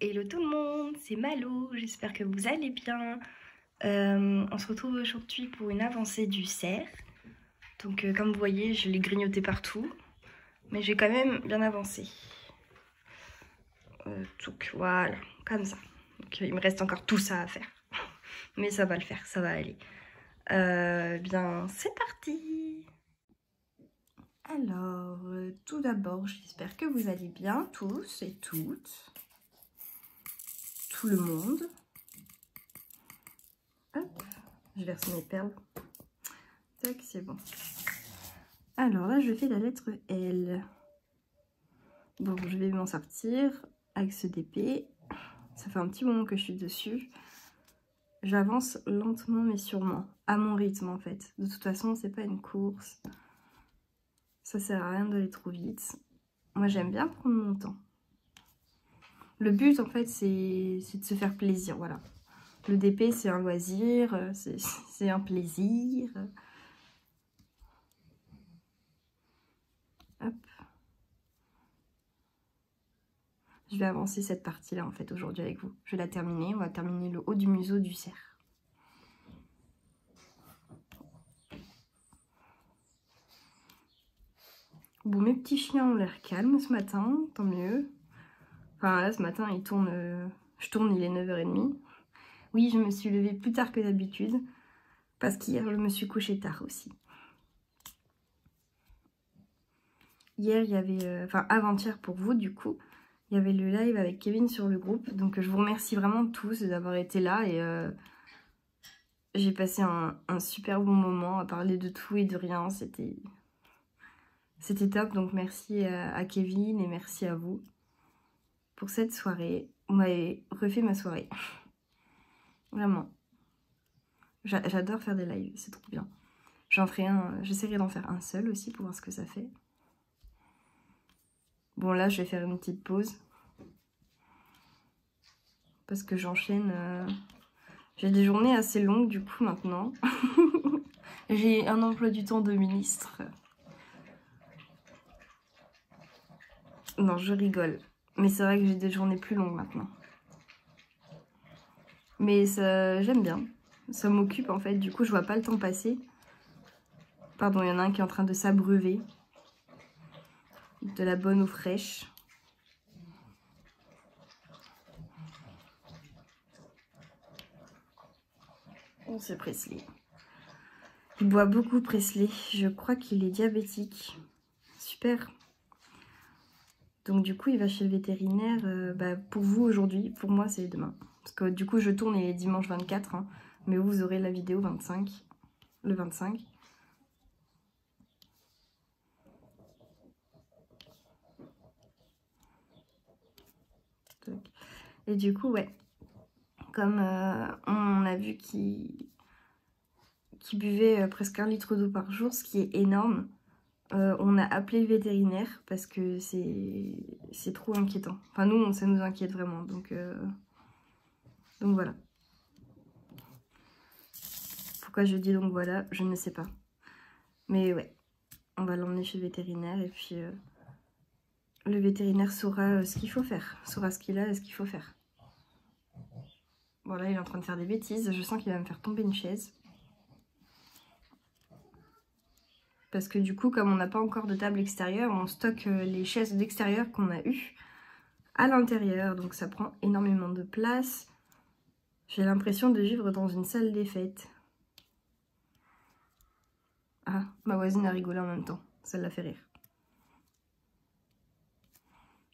Hello tout le monde, c'est Malo, j'espère que vous allez bien. On se retrouve aujourd'hui pour une avancée du cerf. Donc comme vous voyez, je l'ai grignoté partout, mais j'ai quand même bien avancé. Donc voilà, comme ça. Donc il me reste encore tout ça à faire. Mais ça va le faire, ça va aller. Bien, c'est parti. Alors, tout d'abord, j'espère que vous allez bien, tous et toutes. Tout le monde. Hop, je verse mes perles. Tac, c'est bon. Alors là, je fais la lettre L. Bon, je vais m'en sortir avec ce DP. Ça fait un petit moment que je suis dessus. J'avance lentement mais sûrement, à mon rythme en fait. De toute façon, c'est pas une course. Ça sert à rien d'aller trop vite. Moi, j'aime bien prendre mon temps. Le but en fait, c'est de se faire plaisir, voilà. Le DP, c'est un loisir, c'est un plaisir. Hop. Je vais avancer cette partie-là en fait aujourd'hui avec vous. Je vais la terminer. On va terminer le haut du museau du cerf. Bon, mes petits chiens ont l'air calmes ce matin, tant mieux. Enfin là, ce matin, ils tournent. Je tourne, il est 9h30. Oui, je me suis levée plus tard que d'habitude. Parce qu'hier, je me suis couchée tard aussi. Hier, il y avait... Enfin, avant-hier pour vous, du coup. Il y avait le live avec Kevin sur le groupe. Donc, je vous remercie vraiment tous d'avoir été là. Et j'ai passé un super bon moment à parler de tout et de rien. C'était top. Donc, merci à Kevin et merci à vous pour cette soirée. Vous m'avez refait ma soirée. Vraiment. J'adore faire des lives, c'est trop bien. J'en ferai un, j'essaierai d'en faire un seul aussi pour voir ce que ça fait. Bon là, je vais faire une petite pause. Parce que j'enchaîne. J'ai des journées assez longues du coup maintenant. J'ai un emploi du temps de ministre. Non, je rigole. Mais c'est vrai que j'ai des journées plus longues maintenant. Mais j'aime bien. Ça m'occupe en fait. Du coup, je vois pas le temps passer. Pardon, il y en a un qui est en train de s'abreuver. De la bonne eau fraîche. Oh, c'est Presley. Il boit beaucoup Presley. Je crois qu'il est diabétique. Super. Donc du coup, il va chez le vétérinaire pour vous aujourd'hui. Pour moi, c'est demain. Parce que du coup, je tourne et dimanche 24. Hein, mais vous aurez la vidéo 25. Le 25. Et du coup, ouais. Comme on a vu qu'il buvait presque 1 litre d'eau par jour, ce qui est énorme. On a appelé le vétérinaire parce que c'est trop inquiétant. Enfin nous, ça nous inquiète vraiment. Donc voilà. Pourquoi je dis donc voilà, je ne sais pas. Mais ouais, on va l'emmener chez le vétérinaire et puis le vétérinaire saura ce qu'il faut faire. Saura ce qu'il a et ce qu'il faut faire. Bon là, il est en train de faire des bêtises. Je sens qu'il va me faire tomber une chaise. Parce que du coup, comme on n'a pas encore de table extérieure, on stocke les chaises d'extérieur qu'on a eues à l'intérieur. Donc ça prend énormément de place. J'ai l'impression de vivre dans une salle des fêtes. Ah, ma voisine a rigolé en même temps. Ça l'a fait rire.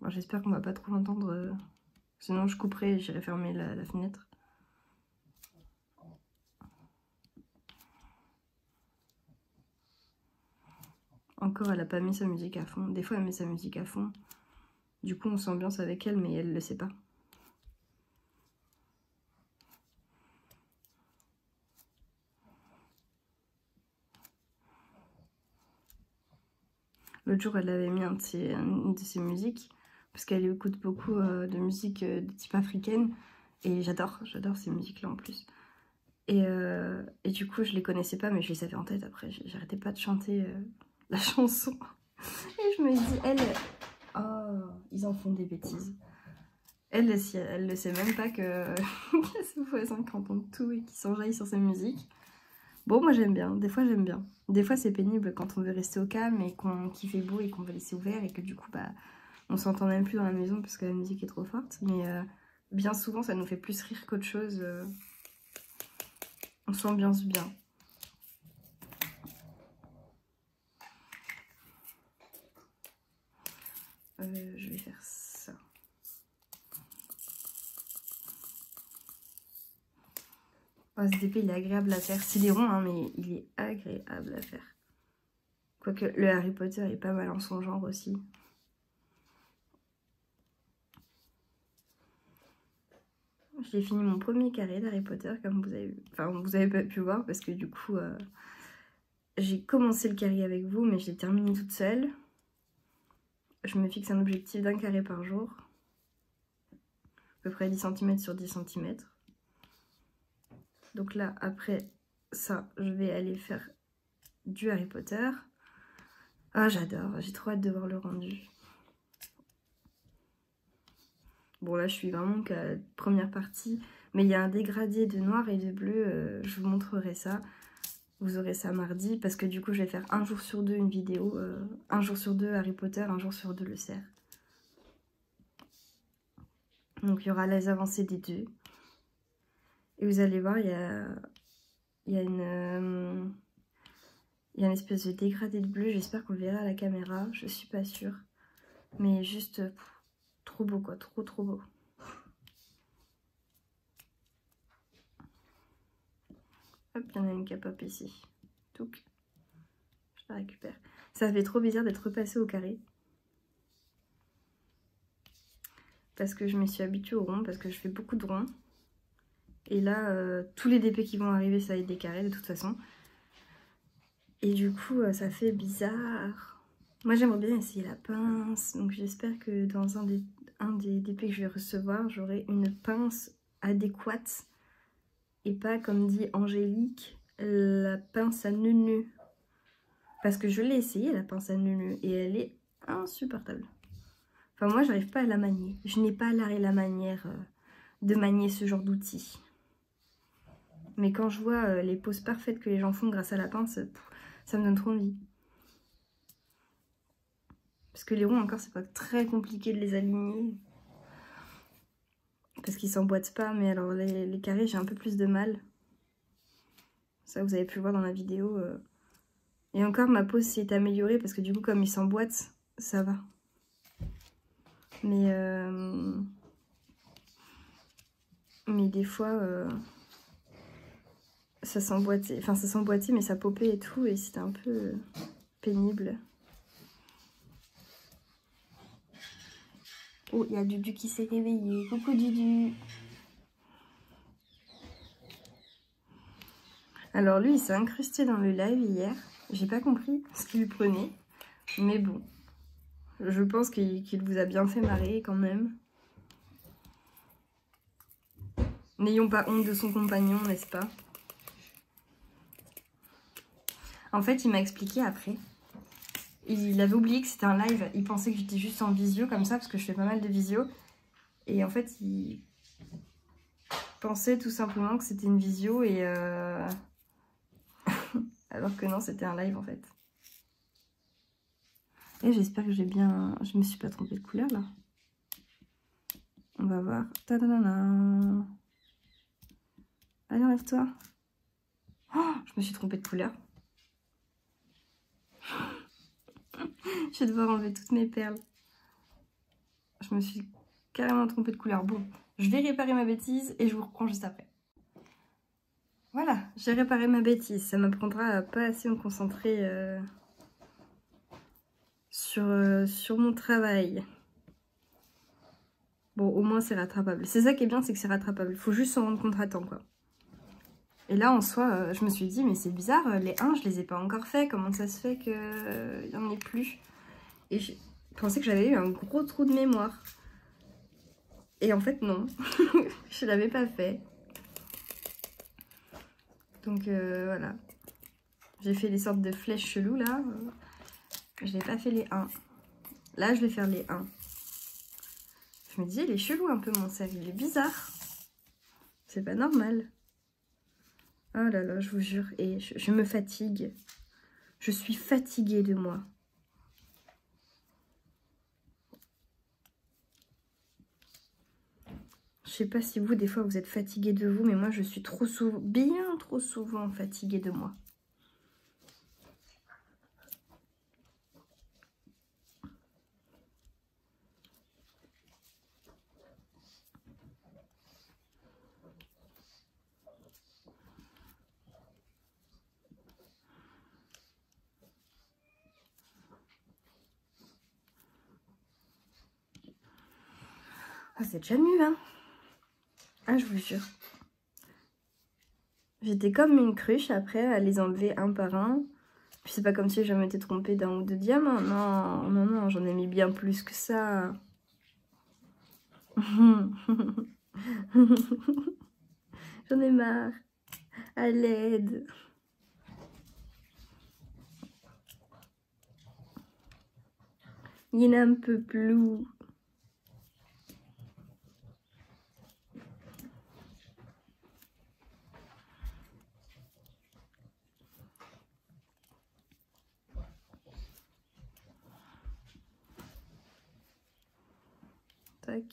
Bon, j'espère qu'on va pas trop l'entendre. Sinon je couperai et j'irai fermer la fenêtre. Encore, elle a pas mis sa musique à fond. Des fois, elle met sa musique à fond. Du coup, on s'ambiance avec elle, mais elle le sait pas. L'autre jour, elle avait mis une de ses musiques, parce qu'elle écoute beaucoup de musique de type africaine. Et j'adore ces musiques-là en plus. Et du coup, je les connaissais pas, mais je les savais en tête après. J'arrêtais pas de chanter la chanson. Et je me dis, elle... Oh, ils en font des bêtises. Elle ne sait même pas que ses voisins qui entendent tout et qui s'enjaillent sur sa musique. Bon, moi j'aime bien, des fois j'aime bien. Des fois c'est pénible quand on veut rester au calme et qu'il fait beau et qu'on veut laisser ouvert et que du coup bah on s'entend même plus dans la maison parce que la musique est trop forte. Mais bien souvent ça nous fait plus rire qu'autre chose. On s'ambiance bien. Je vais faire ça. Oh, ce DP il est agréable à faire. C'est des ronds hein, mais il est agréable à faire. Quoique le Harry Potter est pas mal en son genre aussi. J'ai fini mon premier carré d'Harry Potter comme vous avez pas pu voir parce que du coup j'ai commencé le carré avec vous mais je l'ai terminé toute seule. Je me fixe un objectif d'un carré par jour. À peu près 10 cm sur 10 cm. Donc là, après ça, je vais aller faire du Harry Potter. Ah, j'adore, j'ai trop hâte de voir le rendu. Bon, là, je suis vraiment qu'à la première partie. Mais il y a un dégradé de noir et de bleu. Je vous montrerai ça. Vous aurez ça mardi. Parce que du coup, je vais faire un jour sur deux une vidéo. Un jour sur deux Harry Potter, un jour sur deux le cerf. Donc, il y aura les avancées des deux. Et vous allez voir, il y a une espèce de dégradé de bleu. J'espère qu'on le verra à la caméra. Je suis pas sûre. Mais juste trop beau quoi. Trop beau. Hop, il y en a une qui a pop ici. Touc. Je la récupère. Ça fait trop bizarre d'être repassé au carré. Parce que je me suis habituée au rond. Parce que je fais beaucoup de ronds. Et là, tous les DP qui vont arriver, ça va être des carrés de toute façon. Et du coup, ça fait bizarre. Moi, j'aimerais bien essayer la pince. Donc, j'espère que dans un des DP que je vais recevoir, j'aurai une pince adéquate. Et pas, comme dit Angélique, la pince à nœud. Parce que je l'ai essayé, la pince à nœud. Et elle est insupportable. Enfin, moi, j'arrive pas à la manier. Je n'ai pas l'art et la manière de manier ce genre d'outil. Mais quand je vois les poses parfaites que les gens font grâce à la pince, ça me donne trop envie. Parce que les ronds encore c'est pas très compliqué de les aligner. Parce qu'ils s'emboîtent pas, mais alors les carrés j'ai un peu plus de mal. Ça vous avez pu le voir dans la vidéo. Et encore ma pose s'est améliorée parce que du coup comme ils s'emboîtent, ça va. Mais des fois ça s'emboîtait. Enfin ça s'emboîtait mais ça popait et tout et c'était un peu pénible. Oh, il y a Dudu qui s'est réveillé. Coucou Dudu. Alors lui, il s'est incrusté dans le live hier. J'ai pas compris ce qu'il lui prenait. Mais bon, je pense qu'il vous a bien fait marrer quand même. N'ayons pas honte de son compagnon, n'est-ce pas? En fait, il m'a expliqué après. Il avait oublié que c'était un live. Il pensait que j'étais juste en visio comme ça, parce que je fais pas mal de visio. Et en fait, il pensait tout simplement que c'était une visio et... alors que non, c'était un live en fait. Et j'espère que j'ai bien... Je me suis pas trompée de couleur là. On va voir. Tadadana. Allez, enlève-toi. Oh, je me suis trompée de couleur. Je vais devoir enlever toutes mes perles. Je me suis carrément trompée de couleur. Bon, je vais réparer ma bêtise et je vous reprends juste après. Voilà, j'ai réparé ma bêtise. Ça m'apprendra à pas assez me concentrer sur mon travail. Bon, au moins c'est rattrapable. C'est ça qui est bien, c'est que c'est rattrapable. Il faut juste s'en rendre compte à temps, quoi. Et là, en soi, je me suis dit, mais c'est bizarre, les 1, je les ai pas encore faits. Comment ça se fait qu'il n'y en ait plus? Et je pensais que j'avais eu un gros trou de mémoire. Et en fait, non. Je l'avais pas fait. Donc, voilà. J'ai fait des sortes de flèches cheloues, là. Je n'ai pas fait les 1. Là, je vais faire les 1. Je me disais, il est chelou un peu mon cerf, il est bizarre. C'est pas normal. Oh là là, je vous jure. Et je me fatigue. Je suis fatiguée de moi. Je sais pas si vous, des fois, vous êtes fatiguée de vous, mais moi, je suis trop souvent, bien trop souvent fatiguée de moi. Ah, c'est déjà mieux, hein. Ah, je vous jure. J'étais comme une cruche après à les enlever un par un. Puis c'est pas comme si je m'étais trompée d'un ou deux diamants. Non, non, non, j'en ai mis bien plus que ça. J'en ai marre. À l'aide. Il n'en peut plus. Tac.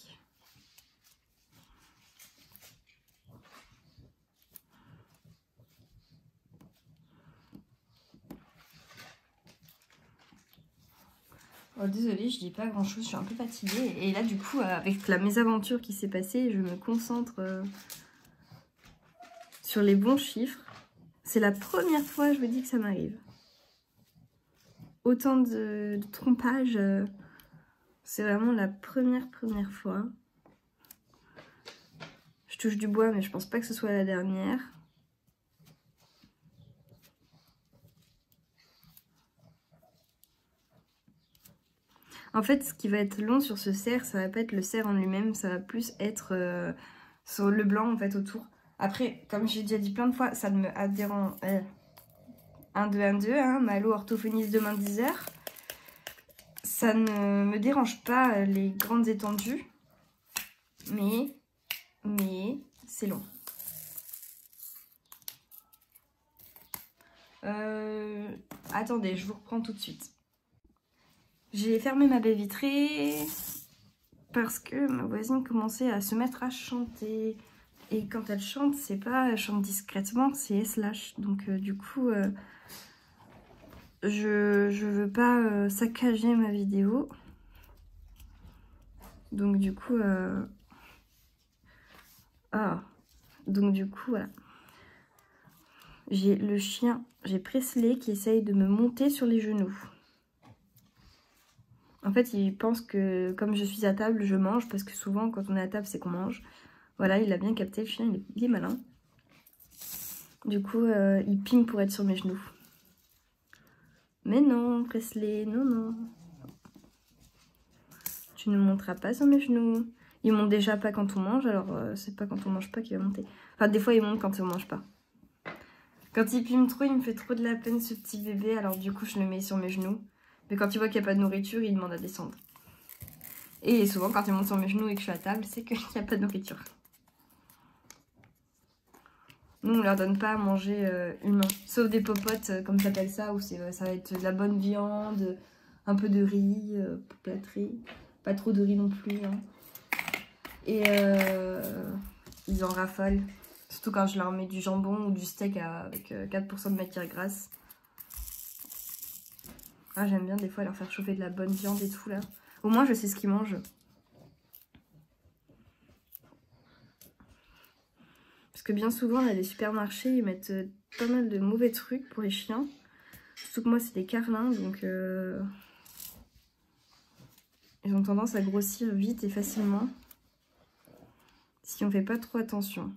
Oh, désolée, je dis pas grand chose, je suis un peu fatiguée. Et là, du coup, avec la mésaventure qui s'est passée, je me concentre sur les bons chiffres. C'est la première fois, je vous dis, que ça m'arrive. Autant de trompage, c'est vraiment la première fois. Je touche du bois, mais je pense pas que ce soit la dernière. En fait, ce qui va être long sur ce cerf, ça va pas être le cerf en lui-même, ça va plus être sur le blanc en fait autour. Après, comme j'ai déjà dit plein de fois, ça ne me dérange. 1, 2, 1, 2, hein, Malo orthophoniste demain 10h. Ça ne me dérange pas les grandes étendues, mais c'est long. Attendez, je vous reprends tout de suite. J'ai fermé ma baie vitrée parce que ma voisine commençait à se mettre à chanter. Et quand elle chante, c'est pas elle chante discrètement, c'est slash. Donc du coup, je veux pas saccager ma vidéo. Donc du coup, voilà. J'ai le chien, j'ai Presley qui essaye de me monter sur les genoux. En fait, il pense que comme je suis à table, je mange, parce que souvent, quand on est à table, c'est qu'on mange. Voilà, il a bien capté, le chien, il est malin. Du coup, il ping pour être sur mes genoux. Mais non, Presley, non, non. Tu ne monteras pas sur mes genoux. Il monte déjà pas quand on mange, alors c'est pas quand on mange pas qu'il va monter. Enfin, des fois, il monte quand on mange pas. Quand il pime trop, il me fait trop de la peine, ce petit bébé, alors du coup, je le mets sur mes genoux. Mais quand il voit qu'il n'y a pas de nourriture, il demande à descendre. Et souvent, quand il monte sur mes genoux et que je suis à table, c'est qu'il n'y a pas de nourriture. Nous, on leur donne pas à manger humain. Sauf des popotes, comme ça s'appelle ça, où ça va être de la bonne viande, un peu de riz, plâtré. Pas trop de riz non plus. Hein. Et ils en raffolent. Surtout quand je leur mets du jambon ou du steak avec 4% de matière grasse. Ah, j'aime bien des fois leur faire chauffer de la bonne viande et tout là. Au moins, je sais ce qu'ils mangent. Parce que bien souvent, dans les supermarchés, ils mettent pas mal de mauvais trucs pour les chiens. Surtout que moi, c'est des carlins, donc ils ont tendance à grossir vite et facilement. Si on fait pas trop attention.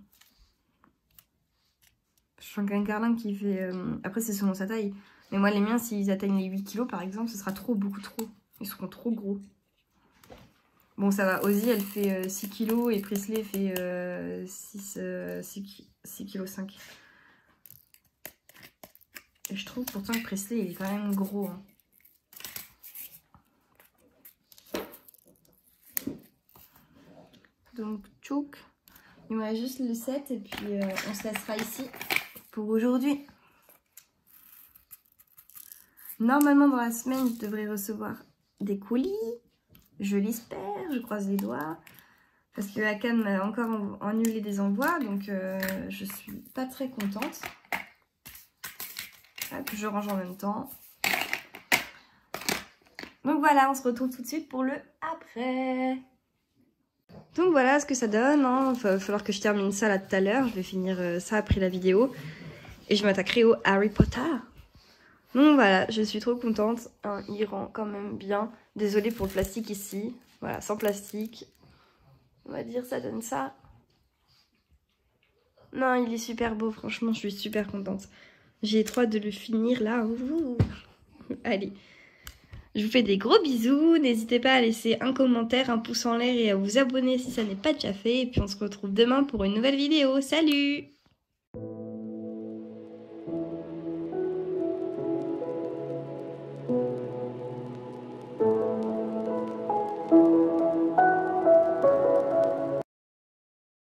Je sens qu'un carlin qui fait... Après, c'est selon sa taille. Mais moi, les miens, s'ils atteignent les 8 kilos, par exemple, ce sera trop, beaucoup trop. Ils seront trop gros. Bon, ça va. Ozzy, elle fait 6 kilos et Presley fait 6 kg 5. Et je trouve pourtant que Presley, il est quand même gros. Hein. Donc tchouk. Il me reste juste le 7 et puis on se laissera ici pour aujourd'hui. Normalement dans la semaine je devrais recevoir des colis. Je l'espère, je croise les doigts. Parce que Akan m'a encore annulé des envois, donc je suis pas très contente. Hop, je range en même temps. Donc voilà, on se retrouve tout de suite pour le après. Donc voilà ce que ça donne, hein. Il va falloir que je termine ça là tout à l'heure. Je vais finir ça après la vidéo. Et je m'attaquerai au Harry Potter. Donc voilà, je suis trop contente. Hein, il rend quand même bien. Désolée pour le plastique ici. Voilà, sans plastique. On va dire ça donne ça. Non, il est super beau, franchement, je suis super contente. J'ai trop hâte de le finir là. Ouh. Allez. Je vous fais des gros bisous. N'hésitez pas à laisser un commentaire, un pouce en l'air et à vous abonner si ça n'est pas déjà fait. Et puis on se retrouve demain pour une nouvelle vidéo. Salut!